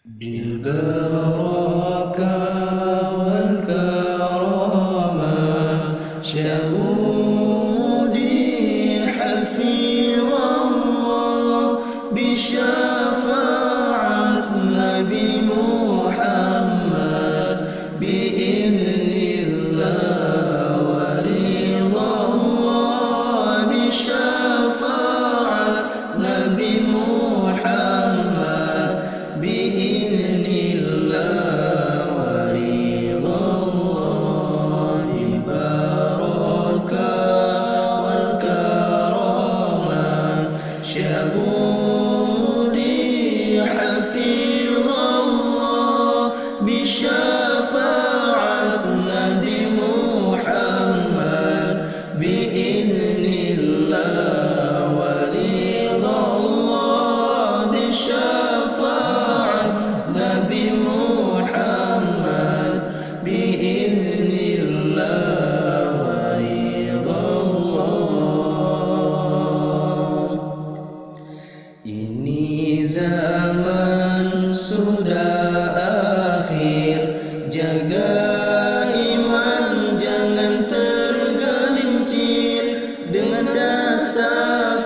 بالبركة والكرامة شهودي حفيظ الله بشفاعة نبي محمد بإذن الله ورضا الله بشفاعة نبي محمد بإذن الله ورضا الله ببركة والكرامة شهودي حفيظ الله بشفاعة نبي محمد بإذن الله ورضا الله بشفاعة نبي محمد بإذن الله ورضا الله. Ini zaman sudah akhir, jaga iman jangan tergelincir dengan dasar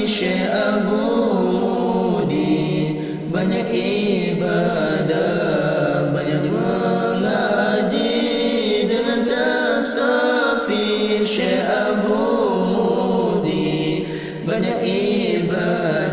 Syekh Abu Mudi. Banyak ibadah, banyak mengaji dengan dasar Syekh Abu Mudi. Banyak ibadah